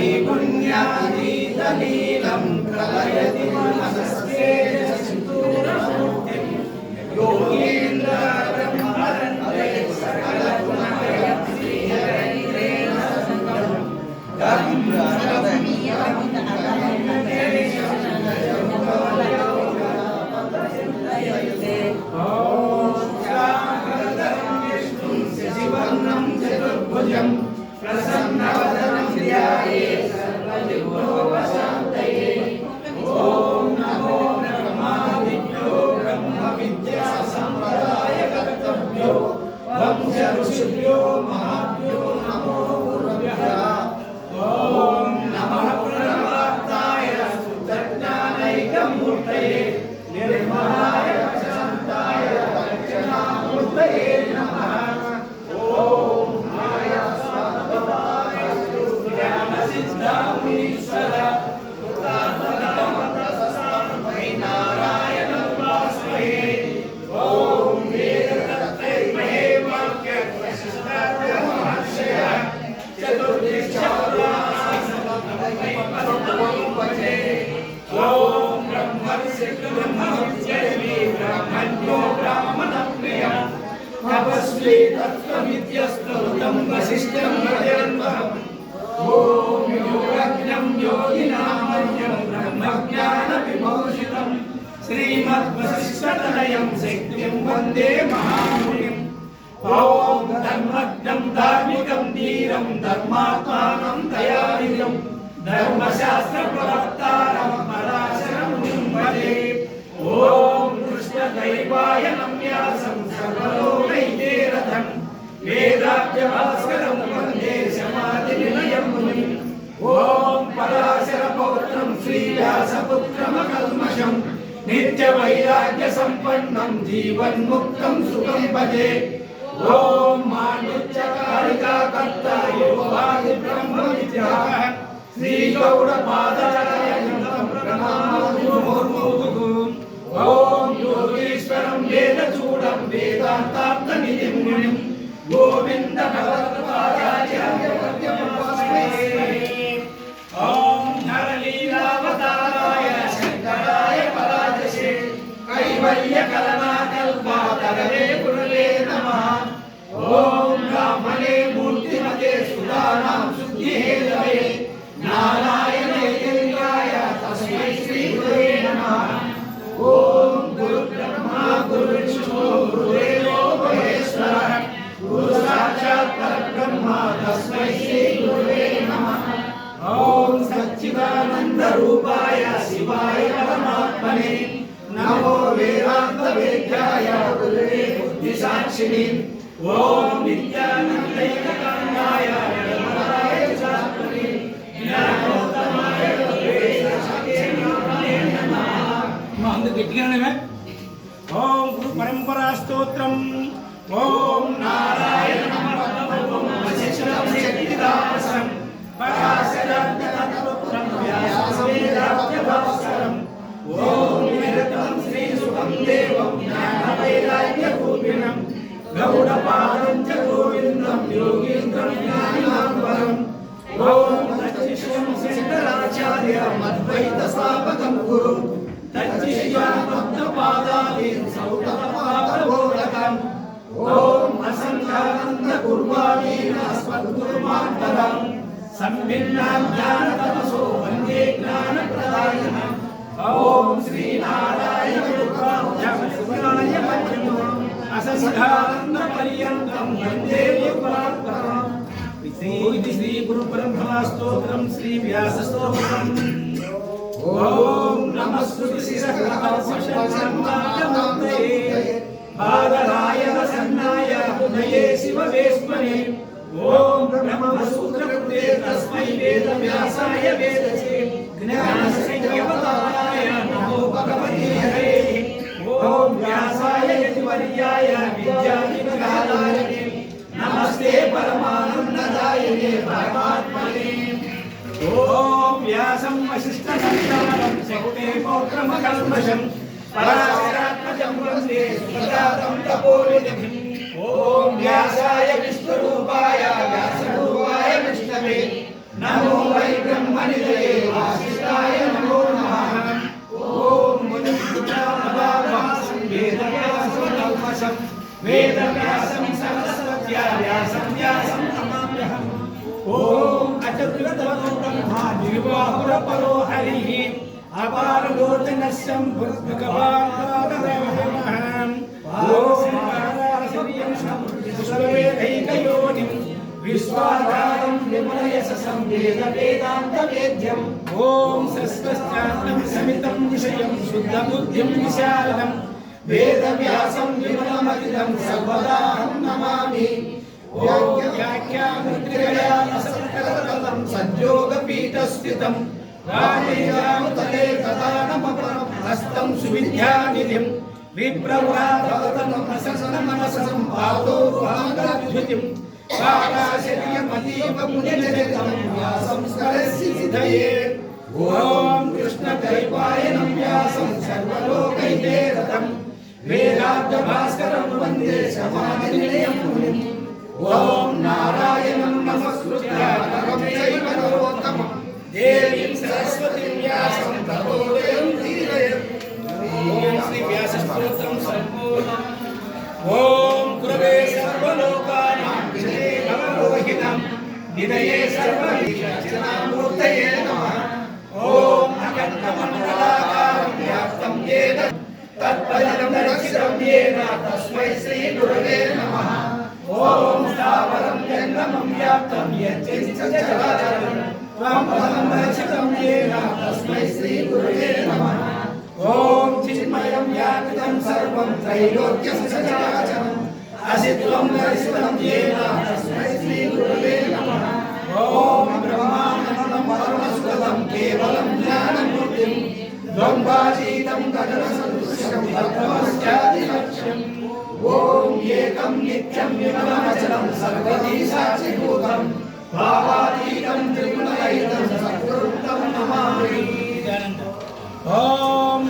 त्रैगुण्यातीतनीलं प्रलयति मनस्केशसिन्दूरमूर्तिं योगीन्द्रब्रह्मरन्ध्रे सकलगुणमयं श्रीहरेन्द्रेण सङ्गं चतुर्भुजं प्रसन्नवदनं ध्यायेत् सर्वविघ्नोपशान्तये। ॐ नमो ब्रह्मादिभ्यो ब्रह्मविद्यासम्प्रदायकर्तृभ्यो वंशऋषिभ्यो महाभ्यो नमो गुरुभ्यः। ॐ नमः प्रणवार्ताय शुद्धज्ञानैकमूर्तये निर्मलाय शान्ताय दक्षिणामूर्तये नमः। तपस्वी तत्त्वमित्यस्तुतं वसिष्ठं भजन्महम्। ॐ योगज्ञं योगिनामन्यं ब्रह्मज्ञानविभूषितं श्रीमद्वसिष्ठतनयं शक्तिं वन्दे महामुनिम्। ॐ धर्मज्ञं धार्मिकं धीरं धर्मात्मानं दयानिधं धर्मशास्त्रप्रवक्तारं पराशरमुनिं भजे। ॐ कृष्णदैवाय नम्यासं सर्वलोकैकेरथं वेदाभ्यभास्करं वन्दे समाधिनिलयं मुनिम्। ॐ पराशरपौत्रं श्रीव्यासपुत्रमकल्मषं नित्यवैराग्यसम्पन्नं जीवन्मुक्तं सुखं भजे। ॐ माण्डुक्यकारिकाकर्ता योगादिब्रह्मविद्याः श्रीगौडपादाचार्यं प्रणमामि मुहुर्मुहुः। ॐ योगीश्वरं वेदचूडं वेदान्तार्थनिधिं मुनिं गोविन्दभगवत्पादाचार्यवर्यमुपास्महे। ॐ नरलीलावताराय शङ्कराय पराजसे कैवल्यकलनाकल्पातरवे गुरवे नमः। ॐ ब्राह्मणे मूर्तिमते सुधानां शुद्धिहेतवे नारायणेन्द्राय तस्मै श्रीगुरवे नमः। ॐ गुरुब्रह्मा गुरुविष्णु गुरुदेवो महेश्वरः गुरुसाक्षात् परब्रह्म तस्मै श्रीगुरवे नमः। ॐ सच्चिदानन्दरूपाय शिवाय परमात्मने नमो वेदान्तवेद्याय गुरुवे बुद्धिसाक्षिणे। ॐ नित्यानन्दैककान्ताय निर्मलाय चात्मने ज्ञानोत्तमाय वेदाशाखेनाय नमः। अंदर गट्टिगाने ओम गुरु परंपरा स्तोत्रम ओम नारायण नमः वशिष्ठं शक्तिदासं पराशरं व्यासवेदाभ्यभास्करं ओम निरतं श्रीसुखं देवं ज्ञानवैराग्यरूपिणं गौडपादं च गोविन्दं योगीन्द्रं ज्ञानाम्बरम् ओम तच्चिष्यं शङ्कराचार्यम् अद्वैतस्थापकं गुरुं तच्चिष्यामद्पादादीन् सौतपादबोधकम् ॐ असङ्ख्यानन्दकुर्वाणीनास्मद्गुरुमान्तरम् सम्भिन्नां ज्ञानतमसो वन्दे ज्ञानप्रदायिनः। ॐ श्रीनारायणगुरुभ्यां असङ्ख्यानन्दपर्यन्तं वन्दे युगान्तरम्। इति श्री गुरुपरंपरा स्तोत्रम श्री व्यास स्तोत्रम। ओम नमः श्रुतिशिरकल्पशब्दमूर्तये बादराय वसन्नाय उदये शिववेश्मने। ओम ब्रह्मसूत्रकृते तस्मै वेदव्यासाय वेदसे ज्ञानसंज्ञवताय नमो भगवते हरेः। ओम व्यासाय यतिवर्याय विद्याधिपकालाय नमस्ते परमानन्ददायिने परमात्मने। ओम व्यासं वसिष्ठसंतानं शक्ते पौत्रमकल्मषं पराशरात्मजं वन्दे सुखदातं तपोनिधिम्। ओम व्यासाय विष्णुरूपाय व्यासरूपाय विष्णवे नमो वै ब्रह्मनिधये वासिष्ठाय नमो नमः ओम मुनिपुत्रमदाभासं वेदव्यासं सरस्वत्या व्यासं व्यासं नमाम्यहम् ओम अचतुर्वदनो ब्रह्मा निर्वाहुरपरो हरिः अपारलोचनस्यं भगवान् ओम महाराजर्यं सर्ववेदैकयोनिं विश्वाधारं विमलयशसं वेदान्तवेद्यम् ओम सरस्वत्यात्मं समितं विषयं शुद्धबुद्धिं विशालम् वेदव्यासं विमलमतिदं सर्वदाहं नमामि व्याख्यामुद्रिकया असत्करतलं सज्जोगपीठस्थितं रामेयामुतले तदानमपरं हस्तं सुविद्यानिधिं विप्रव्राततमससनमनसं पादोरुहाङ्गद्युतिं काकाशर्यमतीव मुनिचरितं व्यासंस्करस्य सिद्धये ओम कृष्णदैवायनं व्यासं सर्वलोकैते रतं वेदान्तभास्करं वन्दे समाधिनिलयं मुनिम् ओम नारायणं नमस्कृत्य नरं चैव नरोत्तमं देवीं सरस्वतीं व्यासं ततो जयं धीरयेत् ओम श्री व्यासस्तोत्रं सम्पूर्णम् ओम गुरवे सर्वलोकानां विजये नवलोहितं निधये सर्वविघ्नमूर्तये नमः ओम अनन्तमण्डलाकारं व्याप्तं येन तत्पदं दर्शितं येन तस्मै श्री गुरवे नमः ओम स्थावरं जङ्गमं व्याप्तं यच्चित् चराचरं त्वं पदं दर्शितं येन तस्मै श्री गुरवे नमः ओम चिन्मयं व्यापितं सर्वं त्रैलोक्यं चराचरम् असित्वं दर्शितं येन तस्मै श्री गुरवे नमः ओम ब्रह्मानन्दं परमसुखदं केवलं ज्ञानमूर्तिं द्वन्द्वातीतं गगनसदृशं तत्त्वमस्यादिलक्ष्यम् ओम एकं नित्यं विमलमचलं सर्वधी साक्षिभूतं भावातीतं त्रिगुणरहितं सद्गुरुं तं नमामि। ओम